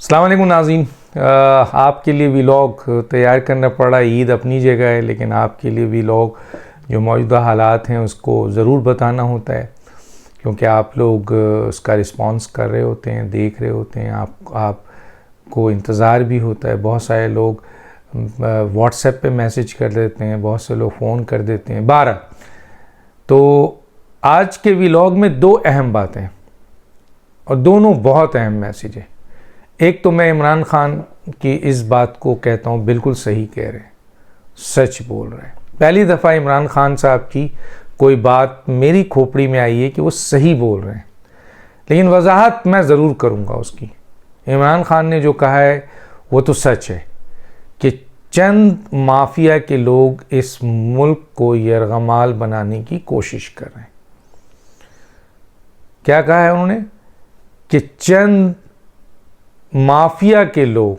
अस्सलाम वालेकुम नाज़रीन, आपके लिए व्लॉग तैयार करना पड़ा। ईद अपनी जगह है, लेकिन आपके लिए व्लॉग जो मौजूदा हालात हैं उसको ज़रूर बताना होता है, क्योंकि आप लोग उसका रिस्पांस कर रहे होते हैं, देख रहे होते हैं, आपको इंतज़ार भी होता है। बहुत सारे लोग व्हाट्सएप पे मैसेज कर देते हैं, बहुत से लोग फ़ोन कर देते हैं। 12 तो आज के व्लॉग में दो अहम बातें और दोनों बहुत अहम मैसेज है। एक तो मैं इमरान खान की इस बात को कहता हूँ, बिल्कुल सही कह रहे हैं, सच बोल रहे हैं। पहली दफ़ा इमरान खान साहब की कोई बात मेरी खोपड़ी में आई है कि वो सही बोल रहे हैं, लेकिन वजाहत मैं ज़रूर करूँगा उसकी। इमरान खान ने जो कहा है वो तो सच है कि चंद माफिया के लोग इस मुल्क को यरगमाल बनाने की कोशिश कर रहे हैं। क्या कहा है उन्होंने कि चंद माफिया के लोग,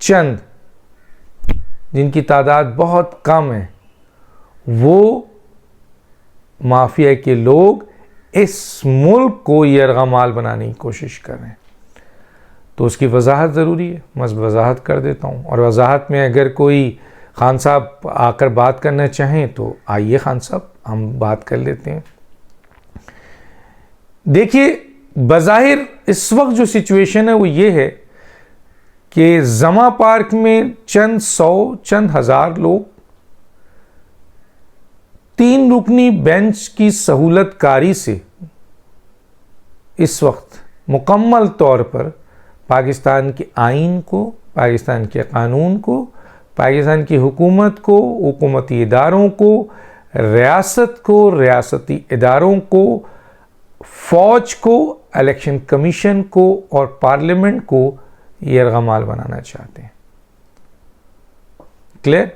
चंद जिनकी तादाद बहुत कम है, वो माफिया के लोग इस मुल्क को यरगमाल बनाने की कोशिश कर रहे हैं। तो उसकी वजाहत ज़रूरी है, मैं वजाहत कर देता हूँ। और वजाहत में अगर कोई खान साहब आकर बात करना चाहें तो आइए खान साहब, हम बात कर लेते हैं। देखिए, बज़ाहिर इस वक्त जो सिचुएशन है वो ये है कि जमा पार्क में चंद सौ, चंद हज़ार लोग 3 रुकनी बेंच की सहूलतकारी से इस वक्त मुकम्मल तौर पर पाकिस्तान के आइन को, पाकिस्तान के कानून को, पाकिस्तान की हुकूमत को, हुकूमती इदारों को, रियासत को, रियासती इदारों को, फ़ौज को, इलेक्शन कमीशन को और पार्लियामेंट को यरगमाल बनाना चाहते हैं। क्लियर?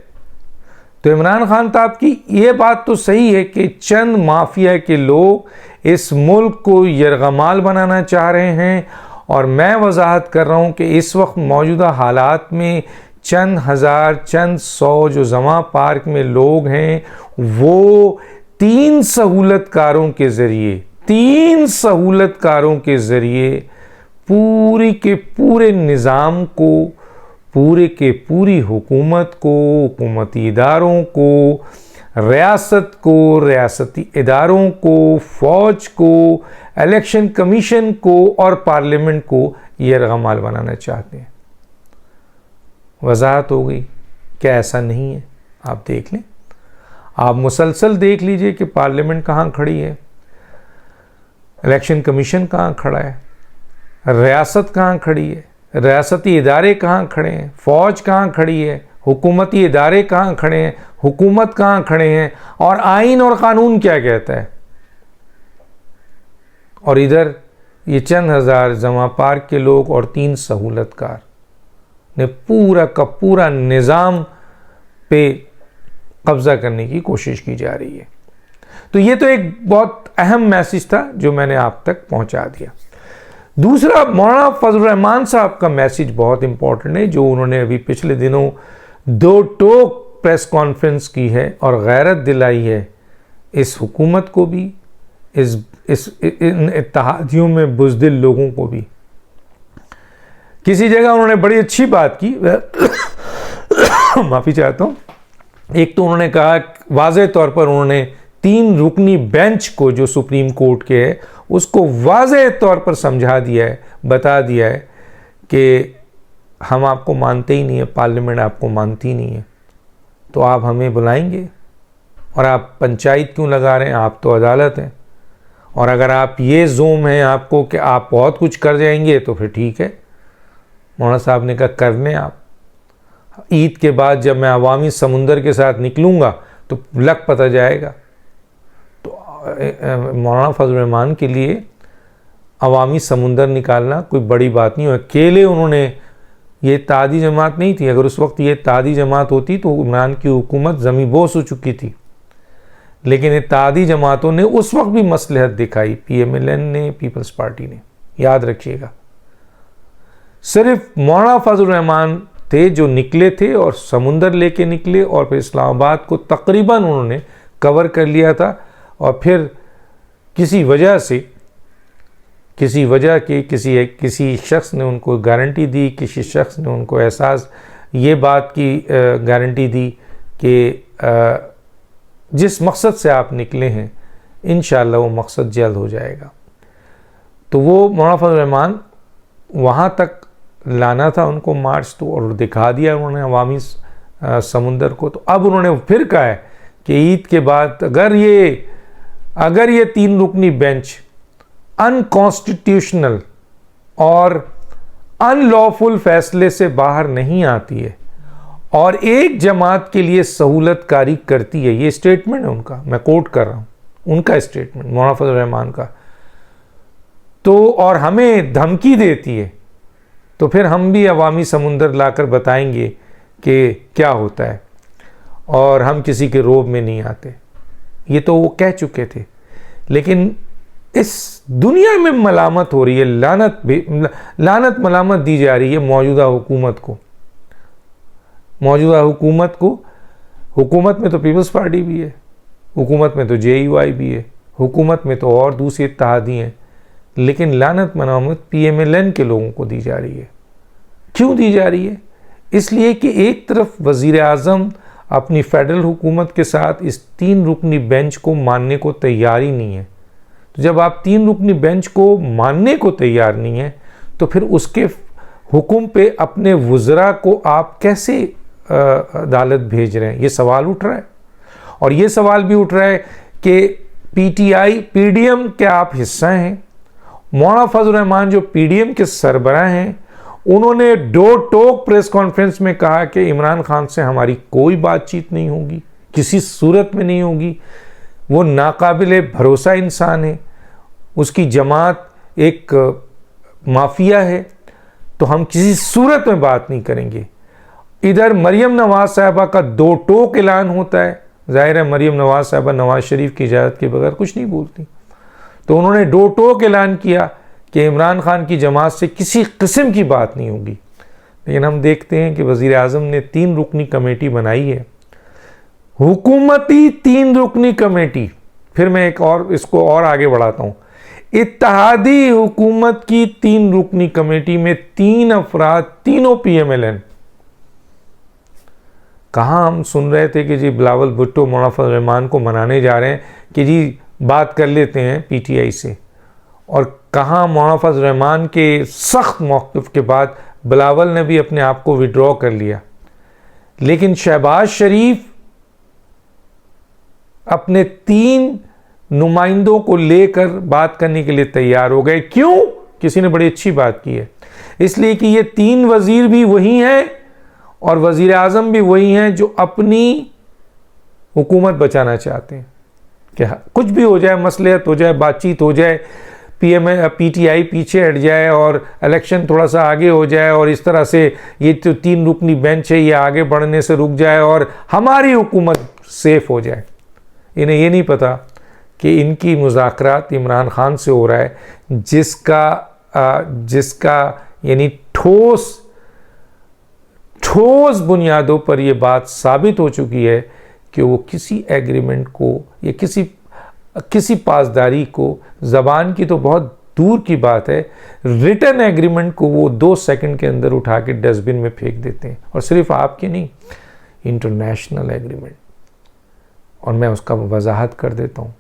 तो इमरान खान साहब की ये बात तो सही है कि चंद माफिया के लोग इस मुल्क को यरगमाल बनाना चाह रहे हैं, और मैं वजाहत कर रहा हूँ कि इस वक्त मौजूदा हालात में चंद हज़ार, चंद सौ जो जमा पार्क में लोग हैं वो 3 सहूलतकारों के ज़रिए, 3 सहूलतकारों के ज़रिए पूरी के पूरे निज़ाम को, पूरे के पूरी हुकूमत को, हुकूमती इदारों को, रियासत को, रियासती इदारों को, फ़ौज को, इलेक्शन कमीशन को और पार्लियामेंट को यरगमाल बनाना चाहते हैं। वजाहत हो गई। क्या ऐसा नहीं है? आप देख लें, आप मुसलसल देख लीजिए कि पार्लियामेंट कहाँ खड़ी है, इलेक्शन कमीशन कहाँ खड़ा है, रियासत कहाँ खड़ी है, रियासती इदारे कहाँ खड़े हैं, फ़ौज कहाँ खड़ी है, हुकूमती इदारे कहाँ खड़े हैं, हुकूमत कहाँ खड़े हैं, और आइन और कानून क्या कहता है। और इधर ये चंद हज़ार जमा पार्क के लोग और 3 सहूलतकार ने पूरा का पूरा निज़ाम पे कब्ज़ा करने की कोशिश की जा रही है। तो ये तो एक बहुत अहम मैसेज था जो मैंने आप तक पहुंचा दिया। दूसरा, मौलाना फजल रहमान साहब का मैसेज बहुत इंपॉर्टेंट है, जो उन्होंने अभी पिछले दिनों 2 टोक प्रेस कॉन्फ्रेंस की है और गैरत दिलाई है इस हुकूमत को भी, इन इत्तेहादियों में बुज़दिल लोगों को भी। किसी जगह उन्होंने बड़ी अच्छी बात की, माफ़ी चाहता हूँ। एक तो उन्होंने कहा, वाज़ेह तौर पर उन्होंने 3 रुकनी बेंच को, जो सुप्रीम कोर्ट के है, उसको वाज़ेह तौर पर समझा दिया है, बता दिया है कि हम आपको मानते ही नहीं है, पार्लियामेंट आपको मानती नहीं है, तो आप हमें बुलाएंगे, और आप पंचायत क्यों लगा रहे हैं, आप तो अदालत हैं, और अगर आप ये जोम है आपको कि आप बहुत कुछ कर जाएंगे तो फिर ठीक है। मौलाना साहब ने कहा, कर लें आप। ईद के बाद जब मैं अवामी समुंदर के साथ निकलूँगा तो लग पता जाएगा। मौलाना फजल रहमान के लिए अवामी समुंदर निकालना कोई बड़ी बात नहीं है। अकेले उन्होंने, ये इत्तेहादी जमात नहीं थी, अगर उस वक्त ये इत्तेहादी जमात होती तो इमरान की हुकूमत ज़मीं बोस हो चुकी थी, लेकिन इत्तेहादी जमातों ने उस वक्त भी मसलहत दिखाई, PMLN ने, पीपल्स पार्टी ने, याद रखिएगा। सिर्फ मौलाना फजल रहमान थे जो निकले थे और समुंदर लेके निकले, और फिर इस्लामाबाद को तकरीबन उन्होंने कवर कर लिया था, और फिर किसी वजह से किसी वजह के किसी शख्स ने उनको गारंटी दी, किसी शख्स ने उनको एहसास ये बात की गारंटी दी कि जिस मकसद से आप निकले हैं इंशाअल्लाह वो मकसद जल्द हो जाएगा। तो वो मौलाना फजल रहमान वहाँ तक लाना था उनको मार्च, तो और दिखा दिया उन्होंने अवामी समुंदर को। तो अब उन्होंने फिर कहा है कि ईद के बाद अगर ये 3 रुकनी बेंच अनकॉन्स्टिट्यूशनल और अनलॉफुल फैसले से बाहर नहीं आती है और एक जमात के लिए सहूलतकारी करती है, ये स्टेटमेंट है उनका, मैं कोट कर रहा हूँ उनका स्टेटमेंट मौलाना फजल रहमान का, तो और हमें धमकी देती है, तो फिर हम भी अवामी समुंदर लाकर बताएंगे कि क्या होता है और हम किसी के रोब में नहीं आते। ये तो वो कह चुके थे। लेकिन इस दुनिया में मलामत हो रही है, लानत मलामत दी जा रही है मौजूदा हुकूमत को। हुकूमत में तो पीपल्स पार्टी भी है, हुकूमत में तो JUI भी है, हुकूमत में तो और दूसरी इत्तेहादी हैं, लेकिन लानत मलामत PMLN के लोगों को दी जा रही है। क्यों दी जा रही है? इसलिए कि एक तरफ वज़ीर आज़म अपनी फेडरल हुकूमत के साथ इस 3 रुकनी बेंच को मानने को तैयार ही नहीं है। तो जब आप 3 रुकनी बेंच को मानने को तैयार नहीं है तो फिर उसके हुक्म पे अपने वज़रा को आप कैसे अदालत भेज रहे हैं? ये सवाल उठ रहा है। और ये सवाल भी उठ रहा है कि PTI PDM के आप हिस्सा हैं। मौलाना फजल रहमान जो PDM के सरबराह हैं, उन्होंने दो टोक प्रेस कॉन्फ्रेंस में कहा कि इमरान खान से हमारी कोई बातचीत नहीं होगी, किसी सूरत में नहीं होगी। वो नाकाबिले भरोसा इंसान है, उसकी जमात एक माफिया है, तो हम किसी सूरत में बात नहीं करेंगे। इधर मरियम नवाज साहबा का दो टोक ऐलान होता है। जाहिर है मरियम नवाज साहबा नवाज शरीफ की इजाज़त के बगैर कुछ नहीं बोलती, तो उन्होंने दो टोक ऐलान किया कि इमरान खान की जमात से किसी किस्म की बात नहीं होगी। लेकिन हम देखते हैं कि वज़ीर आज़म ने 3 रुकनी कमेटी बनाई है, हुकूमती 3 रुकनी कमेटी। फिर मैं एक और इसको और आगे बढ़ाता हूँ। इत्तेहादी हुकूमत की 3 रुकनी कमेटी में 3 अफराद, तीनों PMLN। कहाँ हम सुन रहे थे कि जी बिलावल भुट्टो मौलाना फजल रहमान को मनाने जा रहे हैं कि जी बात कर लेते हैं PTI से, और कहाँ मौलाना फजल रहमान के सख्त मौक़िफ़ के बाद बिलावल ने भी अपने आप को विड्रॉ कर लिया। लेकिन शहबाज शरीफ अपने 3 नुमाइंदों को लेकर बात करने के लिए तैयार हो गए। क्यों? किसी ने बड़ी अच्छी बात की है, इसलिए कि ये 3 वज़ीर भी वही हैं और वज़ीर आज़म भी वही हैं जो अपनी हुकूमत बचाना चाहते हैं कि कुछ भी हो जाए, मसलहत हो जाए, बातचीत हो जाए, PTI पीछे हट जाए और इलेक्शन थोड़ा सा आगे हो जाए और इस तरह से ये जो 3 रुकनी बेंच है ये आगे बढ़ने से रुक जाए और हमारी हुकूमत सेफ हो जाए। इन्हें ये नहीं पता कि इनकी मुज़ाकरात इमरान खान से हो रहा है, जिसका यानी ठोस बुनियादों पर यह बात साबित हो चुकी है कि वो किसी एग्रीमेंट को या किसी पासदारी को, ज़बान की तो बहुत दूर की बात है, रिटर्न एग्रीमेंट को वो 2 सेकंड के अंदर उठा के डस्टबिन में फेंक देते हैं। और सिर्फ आपके नहीं, इंटरनेशनल एग्रीमेंट। और मैं उसका वजाहत कर देता हूँ।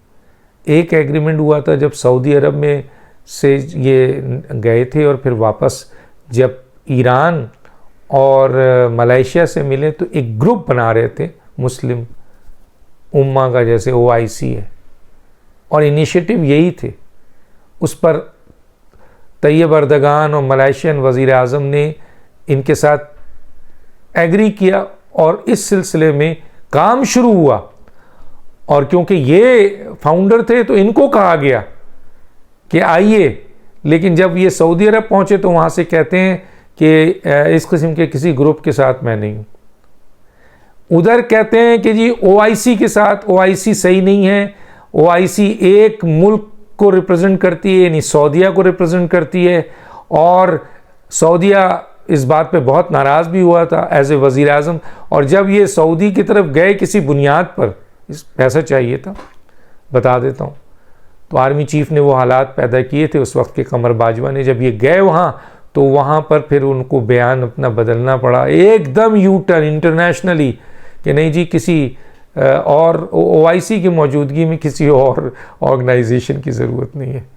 एक एग्रीमेंट हुआ था जब सऊदी अरब में से ये गए थे और फिर वापस जब ईरान और मलेशिया से मिले तो एक ग्रुप बना रहे थे मुस्लिम उम्मा का, जैसे OIC है, और इनिशिएटिव यही थे। उस पर तैयब अर्दगान और मलेशियन वज़ीर आज़म ने इनके साथ एग्री किया और इस सिलसिले में काम शुरू हुआ। और क्योंकि ये फाउंडर थे तो इनको कहा गया कि आइए, लेकिन जब ये सऊदी अरब पहुँचे तो वहाँ से कहते हैं कि इस किस्म के किसी ग्रुप के साथ मैं नहीं हूँ। उधर कहते हैं कि जी OIC के साथ, OIC सही नहीं है, OIC एक मुल्क को रिप्रेजेंट करती है, यानी सऊदीया को रिप्रेजेंट करती है, और सऊदीया इस बात पे बहुत नाराज़ भी हुआ था एज ए वज़ीर आज़म। और जब ये सऊदी की तरफ गए किसी बुनियाद पर, इस पैसा चाहिए था, बता देता हूँ, तो आर्मी चीफ ने वो हालात पैदा किए थे उस वक्त के कमर बाजवा ने। जब ये गए वहाँ तो वहाँ पर फिर उनको बयान अपना बदलना पड़ा, एकदम यू टर्न इंटरनेशनली, कि नहीं जी किसी और OIC की मौजूदगी में किसी और ऑर्गेनाइजेशन की ज़रूरत नहीं है।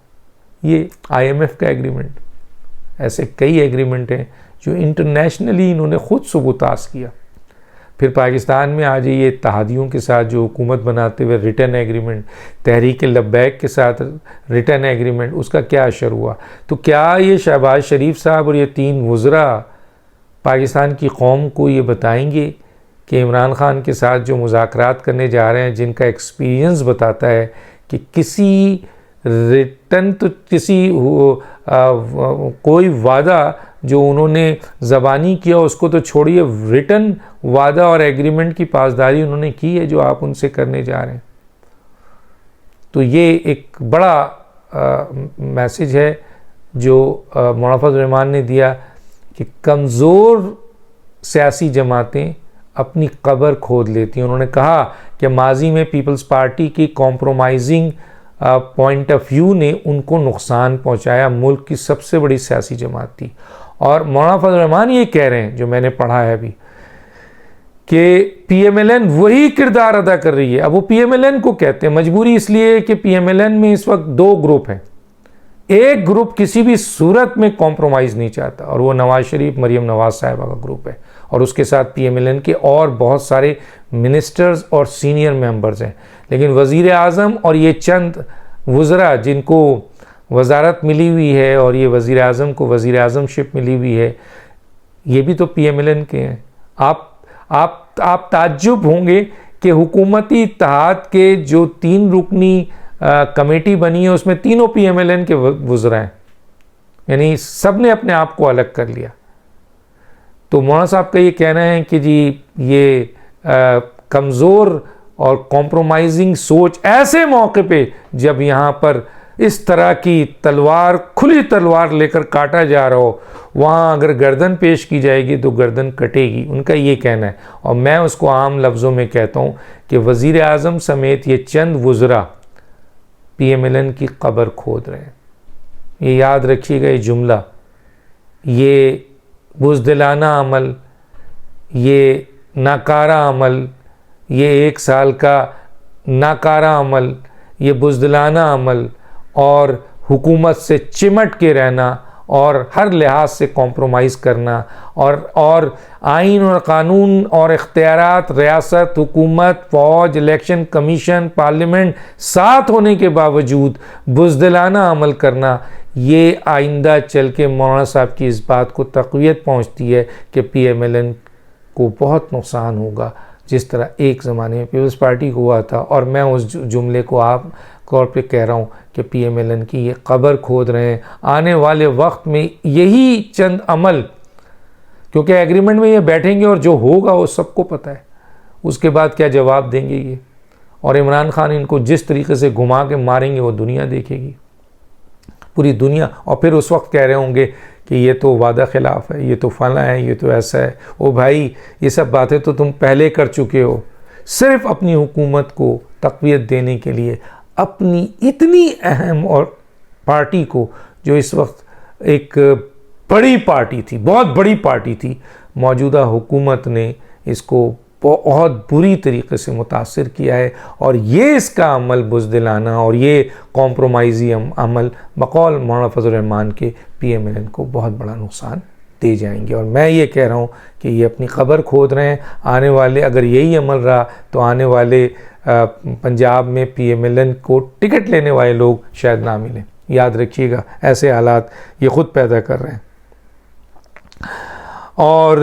ये IMF का एग्रीमेंट, ऐसे कई एग्रीमेंट हैं जो इंटरनेशनली इन्होंने ख़ुद सुबुतास किया। फिर पाकिस्तान में आज ये इत्तेहादियों के साथ जो हुकूमत बनाते हुए रिटर्न एग्रीमेंट, तहरीक लब्बैक के साथ रिटर्न एग्रीमेंट, उसका क्या असर हुआ? तो क्या ये शहबाज शरीफ साहब और ये 3 वज़रा पाकिस्तान की कौम को ये बताएंगे कि इमरान खान के साथ जो मुज़ाकरात करने जा रहे हैं, जिनका एक्सपीरियंस बताता है कि किसी रिटर्न तो किसी कोई वादा जो उन्होंने ज़बानी किया उसको तो छोड़िए, रिटर्न वादा और एग्रीमेंट की पासदारी उन्होंने की है जो आप उनसे करने जा रहे हैं। तो ये एक बड़ा मैसेज है जो मौलाना फजल रहमान ने दिया कि कमज़ोर सियासी जमातें अपनी कब्र खोद लेती हैं। उन्होंने कहा कि माजी में पीपल्स पार्टी की कॉम्प्रोमाइजिंग पॉइंट ऑफ व्यू ने उनको नुकसान पहुंचाया, मुल्क की सबसे बड़ी सियासी जमात थी। और मौलाना फजल रहमान ये कह रहे हैं, जो मैंने पढ़ा है अभी, कि PMLN वही किरदार अदा कर रही है। अब वो PMLN को कहते हैं, मजबूरी इसलिए कि PMLN में इस वक्त 2 ग्रुप हैं। एक ग्रुप किसी भी सूरत में कॉम्प्रोमाइज़ नहीं चाहता और वो नवाज शरीफ, मरीम नवाज साहिबा का ग्रुप है, और उसके साथ PMLN के और बहुत सारे मिनिस्टर्स और सीनियर मेंबर्स हैं। लेकिन वज़ीर आज़म और ये चंद वज़रा जिनको वजारत मिली हुई है और ये वज़ीर आज़म को वज़ीर आज़मशिप मिली हुई है, ये भी तो PMLN के हैं। आप ताज्जुब होंगे कि हुकूमती इत्तेहाद के जो 3 रुकनी कमेटी बनी है उसमें तीनों PMLN के वज़रा हैं, यानी सब ने अपने आप को अलग कर लिया। तो मौलाना साहब का ये कहना है कि जी ये कमज़ोर और कॉम्प्रोमाइजिंग सोच ऐसे मौके पे जब यहाँ पर इस तरह की तलवार, खुली तलवार लेकर काटा जा रहा हो, वहाँ अगर गर्दन पेश की जाएगी तो गर्दन कटेगी, उनका ये कहना है। और मैं उसको आम लफ्ज़ों में कहता हूँ कि वज़ीर आज़म समेत ये चंद वज़रा PMLN की कब्र खोद रहे हैं। ये याद रखिएगा ये जुमला, ये बुज़दिलाना अमल, ये नाकारा अमल, ये 1 साल का नाकारा अमल, ये बुज़दिलाना अमल और हुकूमत से चिमट के रहना और हर लिहाज से कॉम्प्रोमाइज़ करना और आइन और कानून और इख्तियारात, रियासत, हुकूमत, फ़ौज, इलेक्शन कमीशन, पार्लियामेंट साथ होने के बावजूद बुज़दिलाना अमल करना, ये आइंदा चल के मौलाना साहब की इस बात को तक़वियत पहुँचती है कि PMLN को बहुत नुकसान होगा, जिस तरह एक ज़माने में पीपल्स पार्टी को हुआ था। और मैं उस जुमले को आप तौर पे कह रहा हूँ कि PMLN की ये कब्र खोद रहे हैं। आने वाले वक्त में यही चंद अमल, क्योंकि एग्रीमेंट में ये बैठेंगे और जो होगा वो सबको पता है, उसके बाद क्या जवाब देंगे ये, और इमरान खान इनको जिस तरीके से घुमा के मारेंगे वो दुनिया देखेगी, पूरी दुनिया। और फिर उस वक्त कह रहे होंगे कि ये तो वादा खिलाफ है, ये तो फला है, ये तो ऐसा है। ओ भाई, ये सब बातें तो तुम पहले कर चुके हो, सिर्फ अपनी हुकूमत को तक़वियत देने के लिए, अपनी इतनी अहम और पार्टी को जो इस वक्त एक बड़ी पार्टी थी, बहुत बड़ी पार्टी थी, मौजूदा हुकूमत ने इसको बहुत बुरी तरीके से मुतासिर किया है। और ये इसका अमल बुज़दिलाना और ये कॉम्प्रोमाइज़ी अमल बकौल मौलाना फजल रहमान के PMLN को बहुत बड़ा नुकसान दे जाएंगे। और मैं ये कह रहा हूँ कि ये अपनी खबर खोद रहे हैं। आने वाले, अगर यही अमल रहा तो आने वाले पंजाब में PMLN को टिकट लेने वाले लोग शायद ना मिलें। याद रखिएगा, ऐसे हालात ये ख़ुद पैदा कर रहे हैं। और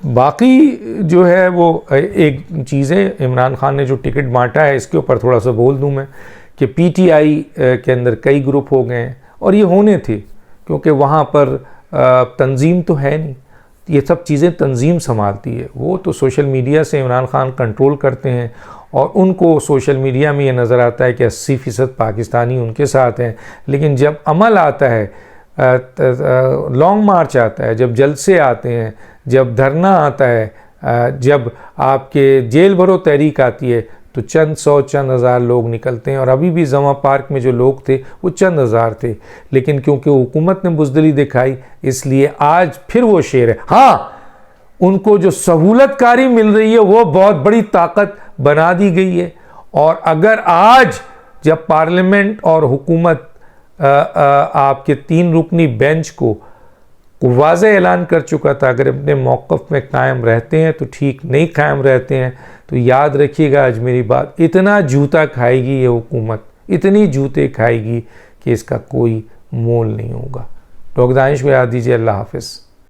बाकी जो है वो एक चीज़ें, इमरान खान ने जो टिकट बांटा है इसके ऊपर थोड़ा सा बोल दूं मैं कि PTI के अंदर कई ग्रुप हो गए हैं, और ये होने थे क्योंकि वहाँ पर तंजीम तो है नहीं, ये सब चीज़ें तंजीम संभालती है। वो तो सोशल मीडिया से इमरान खान कंट्रोल करते हैं और उनको सोशल मीडिया में ये नज़र आता है कि 80% पाकिस्तानी उनके साथ हैं। लेकिन जब अमल आता है, लॉन्ग मार्च आता है, जब जलसे आते हैं, जब धरना आता है, जब आपके जेल भरो तहरीक आती है, तो चंद 100 चंद हज़ार लोग निकलते हैं। और अभी भी जमा पार्क में जो लोग थे वो चंद हज़ार थे, लेकिन क्योंकि हुकूमत ने बुज़दिली दिखाई इसलिए आज फिर वो शेर है। हाँ, उनको जो सहूलतकारी मिल रही है वो बहुत बड़ी ताकत बना दी गई है। और अगर आज जब पार्लियामेंट और हुकूमत आपके 3 रुकनी बेंच को वाज़ेह ऐलान कर चुका था, अगर अपने मौक़िफ़ में कायम रहते हैं तो ठीक, नहीं कायम रहते हैं तो याद रखिएगा आज मेरी बात, इतना जूता खाएगी ये हुकूमत, इतनी जूते खाएगी कि इसका कोई मोल नहीं होगा। डॉक्टर दानिश को याद दीजिए। अल्लाह हाफ़िज़।